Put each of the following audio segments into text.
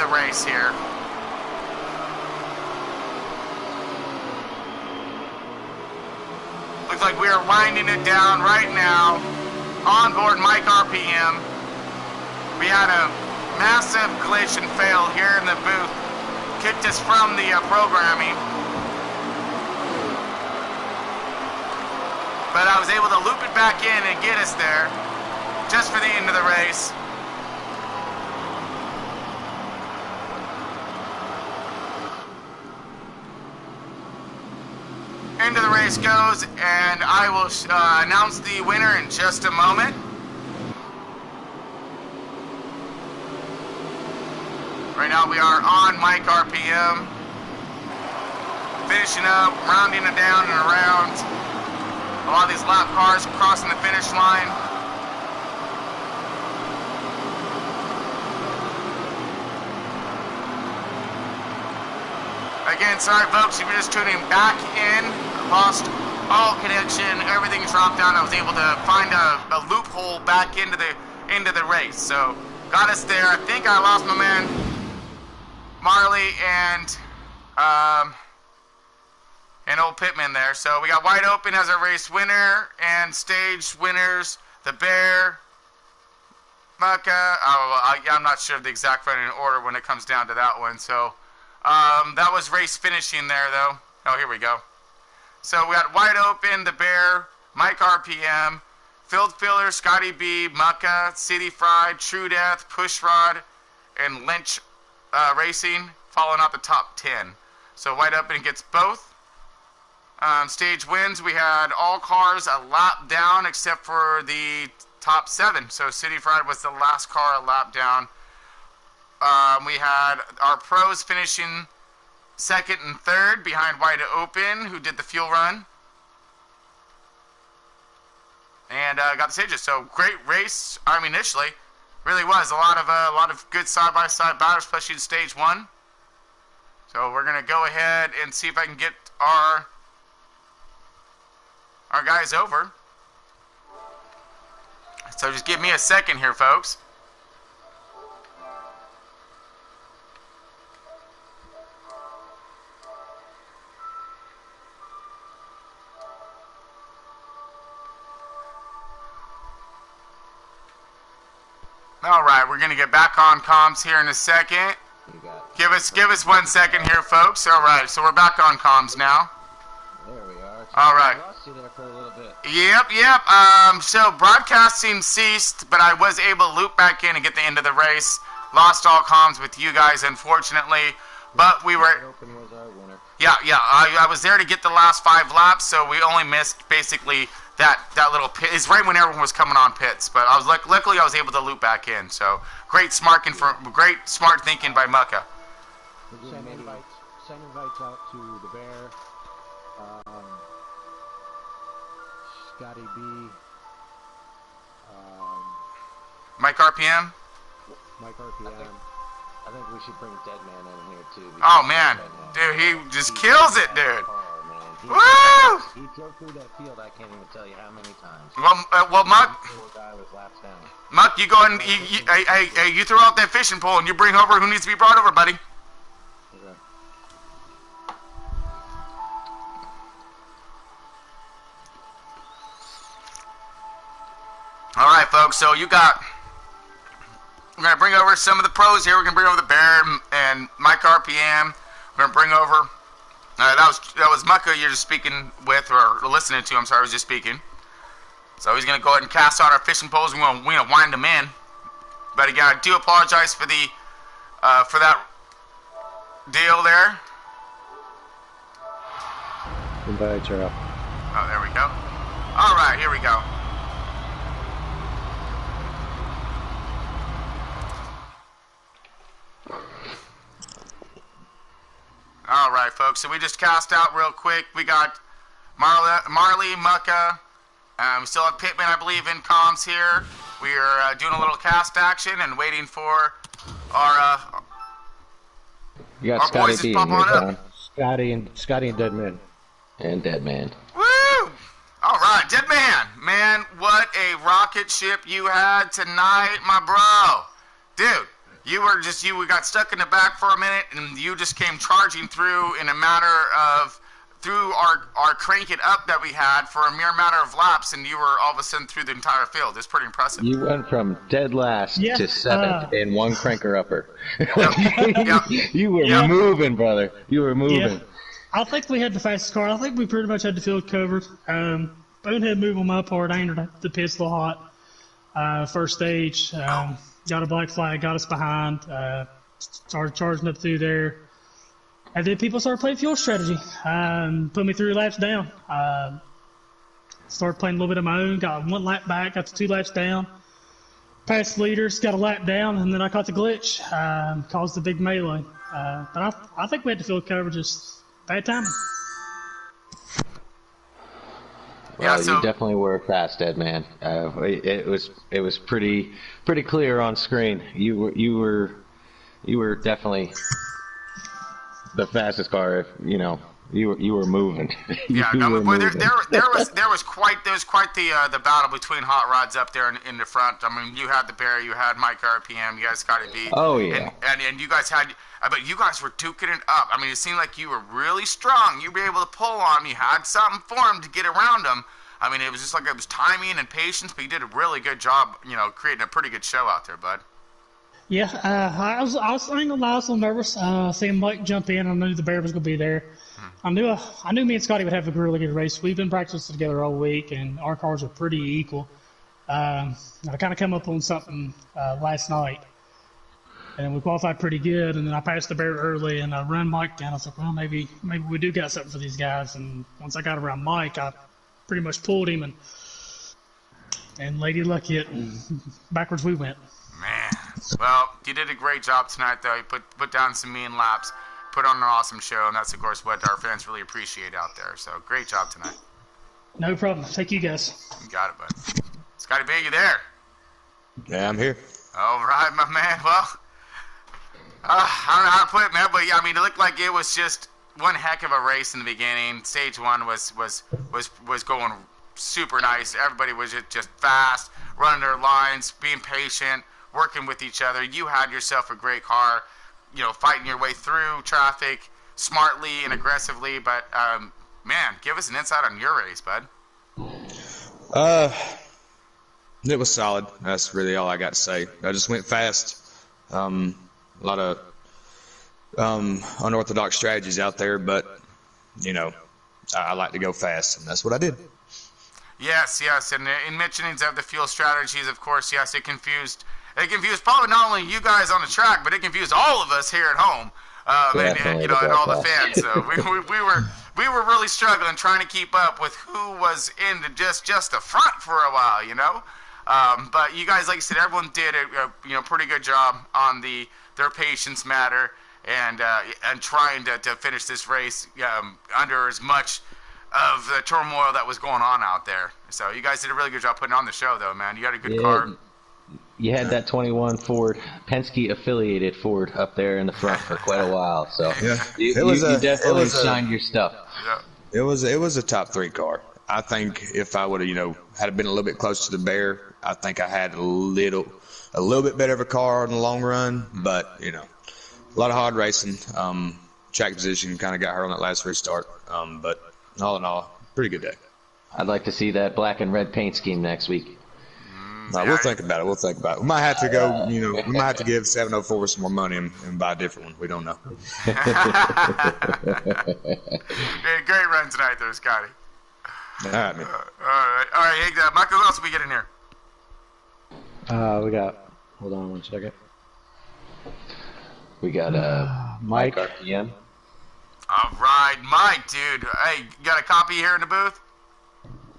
the race here. Looks like we are winding it down right now. On board MikeRPM. We had a massive glitch and fail here in the booth. Kicked us from the programming. But I was able to loop it back in and get us there. Just for the end of the race. End of the race goes, and I will announce the winner in just a moment. Right now we are on MikeRPM, finishing up, rounding it down and around. A lot of these lap cars crossing the finish line. Again, sorry folks, if you're just tuning back in, lost all connection, everything's dropped down. I was able to find a loophole back into the race, so got us there. I think I lost my man Marley and old Pittman there. So we got wide open as our race winner and stage winners. Thabear, Mucka. I'm not sure of the exact running order when it comes down to that one. So that was race finishing there, though. Oh, here we go. So we got wide open, Thabear, MikeRPM, Field Filler, Scotty B, Mucka, City Fried, True Death, Pushrod, and Lynch Racing, following out the top 10. So wide open gets both. Stage wins, we had all cars a lap down except for the top 7. So City Fried was the last car a lap down. We had our pros finishing second and third behind Wide Open, who did the fuel run. And got the stages. So great race. I mean, initially, really was a lot of good side-by-side battles, especially in stage 1. So we're gonna go ahead and see if I can get our guys over. So just give me a second here, folks. All right, we're gonna get back on comms here in a second. Give us 1 second here, folks. All right, so we're back on comms now. There we are. All right. I lost you there for a little bit. Yep. So broadcasting ceased, but I was able to loop back in and get the end of the race. Lost all comms with you guys, unfortunately, but we were. Open was our winner. Yeah. I was there to get the last 5 laps, so we only missed basically that little pit. It's right when everyone was coming on pits, but I was luckily I was able to loop back in. So great smart thinking by Mucka. Send invites out to the Bear, Scotty B, MikeRPM. I think we should bring Deadman in here too. Oh man, dude, he just kills it, dude. Woo! He drove through that field. I can't even tell you how many times. Well, Muck. Poor guy was laps down. Muck, you go ahead and you throw out that fishing pole and you bring over who needs to be brought over, buddy. Okay. All right, folks. So we're gonna bring over some of the pros here. We're gonna bring over the Bear and MikeRPM. We're gonna bring over. That was Mucka you're just speaking with or listening to. I'm sorry, I was just speaking. So he's gonna go ahead and cast out our fishing poles. We're gonna wind them in. But again, I do apologize for the for that deal there. Invite her up. Oh, there we go. All right, here we go. All right, folks. So we just cast out real quick. We got Marley, Mucka. We still have Pittman, I believe, in comms here. We are doing a little cast action and waiting for our You got boys Scotty to pop on up. Scotty and Deadman. And Deadman. Woo! All right, Deadman. Man, what a rocket ship you had tonight, my bro. Dude, You got stuck in the back for a minute, and you just came charging through in a matter of, through our crank it up that we had for a mere matter of laps, and you were all of a sudden through the entire field. It's pretty impressive. You went from dead last to 7th in one cranker upper. You were moving, brother. You were moving. Yeah. I think we had the fastest car. I think we pretty much had the field covered. Bonehead move on my part. I entered the pits a little hot. First stage. Got a black flag, got us behind, started charging up through there. And then people started playing fuel strategy, put me 3 laps down. Started playing a little bit of my own, got 1 lap back, got to 2 laps down. Passed leaders, got a lap down, and then I caught the glitch, caused the big melee. But I think we had the field cover, just bad timing. Well, you definitely were fast, Ed, man. It was pretty clear on screen. You were definitely the fastest car. You were moving. Yeah, there was quite the battle between hot rods up there in the front. I mean, you had the Bear, you had MikeRPM, you guys got it beat. Oh yeah. And you guys had, but you guys were duking it up. I mean, it seemed like you were really strong. You were able to pull on them. You had something for them to get around them. I mean, it was just like it was timing and patience, but you did a really good job, creating a pretty good show out there, bud. Yeah, I ain't gonna lie, I was a little nervous. Seeing Mike jump in, I knew the Bear was gonna be there. I knew me and Scotty would have a really good race. We've been practicing together all week, and our cars are pretty equal. I kind of come up on something last night, and we qualified pretty good. And then I passed the Bear early, and I run Mike down. I was like, well, maybe we do got something for these guys. And once I got around Mike, I pretty much pulled him, and Lady Luck hit, and backwards we went. Man, well, you did a great job tonight, though. You put down some mean laps, put on an awesome show, and that's, of course, what our fans really appreciate out there. So, great job tonight. No problem. Thank you, guys. You got it, bud. Scotty B, you there? Yeah, I'm here. All right, my man. Well, I don't know how to put it, man, but, yeah, I mean, it looked like it was just one heck of a race in the beginning. Stage 1 was going super nice. Everybody was just fast, running their lines, being patient, working with each other. You had yourself a great car, fighting your way through traffic smartly and aggressively. But man, give us an insight on your race, bud. It was solid. That's really all I got to say. I just went fast. A lot of unorthodox strategies out there, but I like to go fast, and that's what I did. Yes, and in mentioning of the fuel strategies, of course, yes, it confused probably not only you guys on the track, but it confused all of us here at home, and all the fans. So we were really struggling trying to keep up with who was in just the front for a while, But you guys, like you said, everyone did a pretty good job on their patience matter. And trying to finish this race under as much of the turmoil that was going on out there. So you guys did a really good job putting on the show, though, man. You got a good car. You had that 21 Ford, Penske affiliated Ford up there in the front for quite a while. So you definitely shined your stuff. Yeah. It was a top 3 car. I think if I would have had been a little bit closer to the Bear, I think I had a little bit better of a car in the long run. But a lot of hard racing. Track position kind of got her on that last restart. But all in all, pretty good day. I'd like to see that black and red paint scheme next week. We'll think about it. We might have to go, we might have to give 704 some more money and buy a different one. We don't know. Great run tonight there, Scotty. All right, man. All right. Hey, Michael, who else did we get in here? We got, hold on one second. We got MikeRPM. All right, Mike, dude. Hey, you got a copy here in the booth?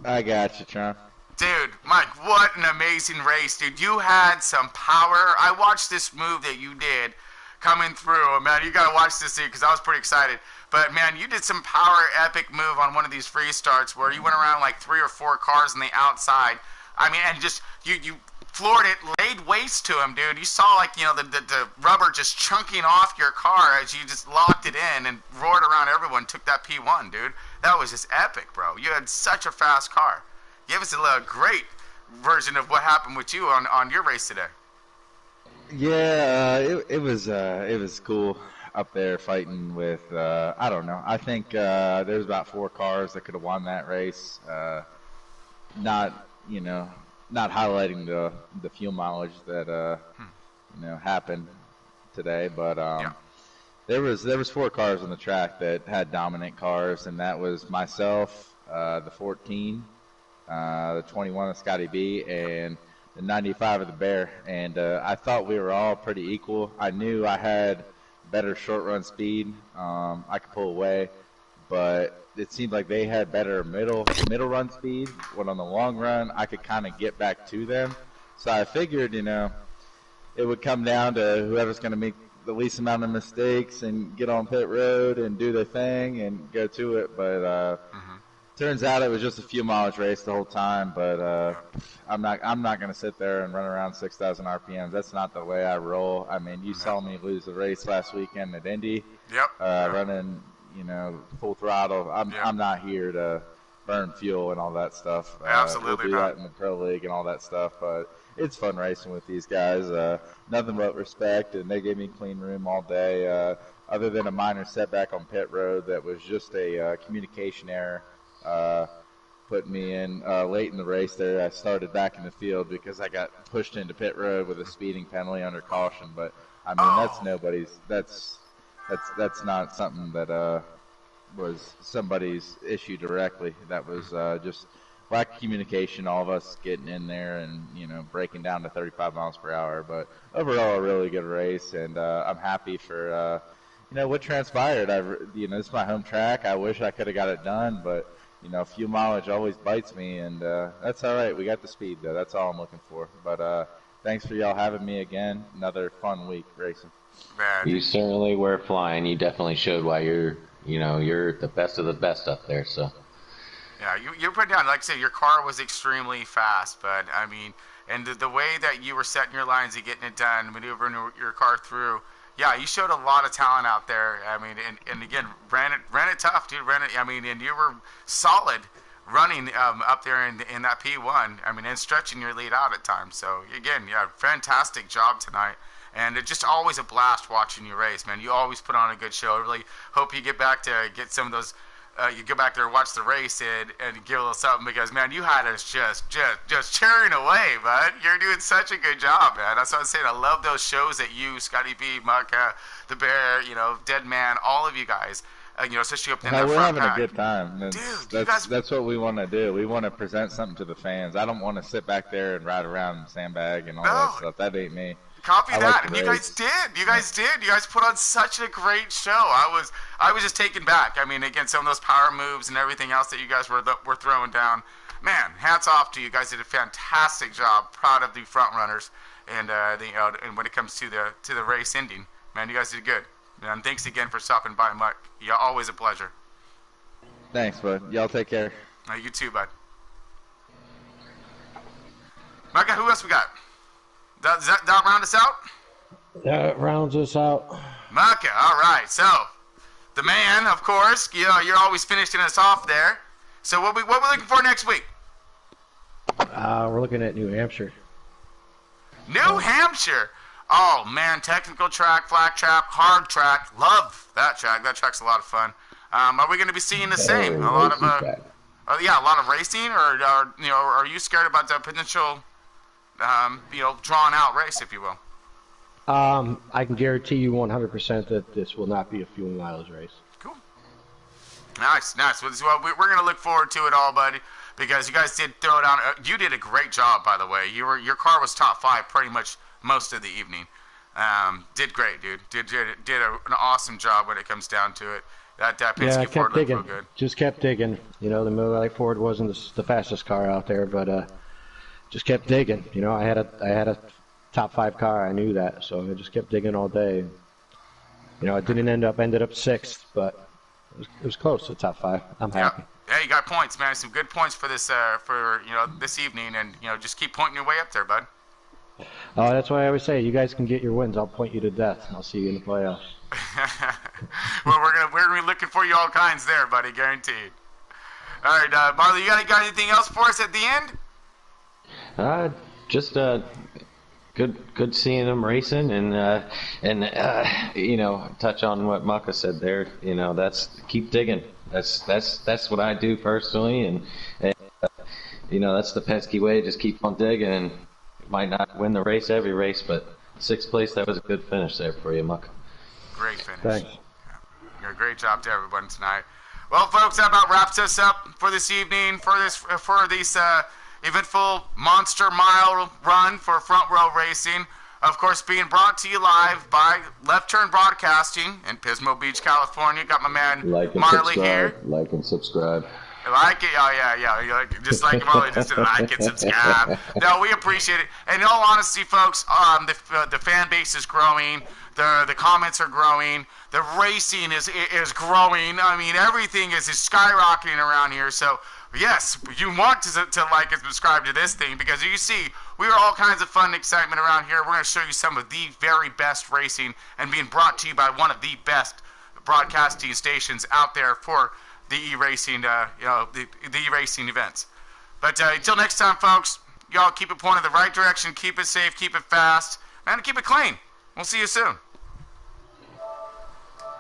I got you, John. Dude, Mike, what an amazing race, dude. You had some power. I watched this move that you did coming through. Man, you got to watch this, dude, because I was pretty excited. But, man, you did some power epic move on one of these free starts where you went around like 3 or 4 cars on the outside. I mean, and just you floored it, laid waste to him, dude. You saw, like, the rubber just chunking off your car as you just locked it in and roared around everyone, took that P1, dude. That was just epic, bro. You had such a fast car. Give us a great version of what happened with you on your race today. Yeah, it was cool up there fighting with I don't know. I think there's about 4 cars that could have won that race. Not not highlighting the fuel mileage that happened today, but there was 4 cars on the track that had dominant cars, and that was myself, the 14, the 21 of Scotty B, and the 95 of the Bear. And I thought we were all pretty equal. I knew I had better short run speed. I could pull away, but it seemed like they had better middle run speed. When on the long run, I could kind of get back to them. So I figured, it would come down to whoever's going to make the least amount of mistakes and get on pit road and do their thing and go to it. But turns out it was just a few mileage race the whole time. But I'm not going to sit there and run around 6,000 RPMs. That's not the way I roll. I mean, you saw me lose the race last weekend at Indy. Running, full throttle. I'm not here to burn fuel and all that stuff. Absolutely we'll do not. that in the pro league and all that stuff. But it's fun racing with these guys. Nothing but respect, and they gave me clean room all day. Other than a minor setback on pit road that was just a communication error, putting me in late in the race there. I started back in the field because I got pushed into pit road with a speeding penalty under caution. But I mean, that's nobody's. That's not something that was somebody's issue directly. That was just lack of communication, all of us getting in there and, breaking down to 35 miles per hour. But overall, a really good race, and I'm happy for, what transpired. This is my home track. I wish I could have got it done, but, fuel mileage always bites me, and that's all right. We got the speed, though. That's all I'm looking for. But thanks for y'all having me again. Another fun week racing. Man. You certainly were flying. You definitely showed why you're the best of the best up there, so. Yeah, you're putting down, like I said, your car was extremely fast, but I mean, and the way that you were setting your lines and getting it done, maneuvering your car through, yeah, you showed a lot of talent out there. I mean, and again, ran it tough, dude. And you were solid running up there in that P1. I mean, and stretching your lead out at times. So again, yeah, fantastic job tonight. And it's just always a blast watching you race, man. You always put on a good show. I really hope you get back to get some of those. You go back there and watch the race and give a little something because, man, you had us just cheering away, bud. You're doing such a good job, man. That's what I'm saying. I love those shows that you, Scotty B, Mucka, the Bear, Dead Man, all of you guys, especially up in that we're front having pack. a good time. That's what we want to do. We want to present something to the fans. I don't want to sit back there and ride around and sandbag and all that stuff. That ain't me. Copy that, like and you guys did. You guys put on such a great show. I was just taken back. I mean, again, some of those power moves and everything else that you guys were throwing down. Man, hats off to you guys. Did a fantastic job. Proud of the front runners, and and when it comes to the race ending, man, you guys did good. And thanks again for stopping by, Mike. Yeah, always a pleasure. Thanks, bud. Y'all take care. You too, bud. Mike, who else we got? Does that round us out? That rounds us out. Maka, all right. So, the man, of course, you're always finishing us off there. So, what we looking for next week? We're looking at New Hampshire. New Hampshire. Oh man, technical track, flat track, hard track. Love that track. That track's a lot of fun. Are we going to be seeing the same? A lot of a lot of racing, or are you scared about the potential? Drawn out race, if you will. I can guarantee you 100% that this will not be a fuel mileage race. Cool. Nice. Well, we're going to look forward to it all, buddy, because you guys did throw it on. You did a great job, by the way. Your car was top 5 pretty much most of the evening. Did great, dude. Did an awesome job when it comes down to it. That Penske Ford looked real good. Just kept digging. The Miller Lite Ford wasn't the fastest car out there, but just kept digging. I had a top 5 car. I knew that, so I just kept digging all day. It ended up 6th, but it was close to top 5. I'm happy. Yeah, you got points, man. Some good points for this this evening, and just keep pointing your way up there, bud. Oh, that's why I always say you guys can get your wins. I'll point you to death. I'll see you in the playoffs. Well, we're gonna be looking for you all kinds there, buddy, guaranteed. All right, Marley, you got anything else for us at the end? Just good good seeing them racing, and touch on what Maka said there. That's keep digging. That's what I do personally, and that's the pesky way. Just keep on digging, and might not win the race every race, but 6th place, that was a good finish there for you, Maka. Great finish. Thanks. Yeah, great job to everyone tonight. Well, folks, that about wraps us up for this evening for this eventful Monster Mile run for Front Row Racing. Of course, being brought to you live by Left Turn Broadcasting in Pismo Beach, California. Got my man Marley here. Like and subscribe. Like it, oh yeah. Just like Marley, just like and subscribe. No, we appreciate it. And in all honesty, folks, the fan base is growing. The comments are growing. The racing is growing. I mean, everything is skyrocketing around here. So yes, you want to like and subscribe to this thing, because you see, we are all kinds of fun and excitement around here. We're going to show you some of the very best racing, and being brought to you by one of the best broadcasting stations out there for the e-racing, the e-racing events. But until next time, folks, y'all keep it pointed the right direction, keep it safe, keep it fast, and keep it clean. We'll see you soon.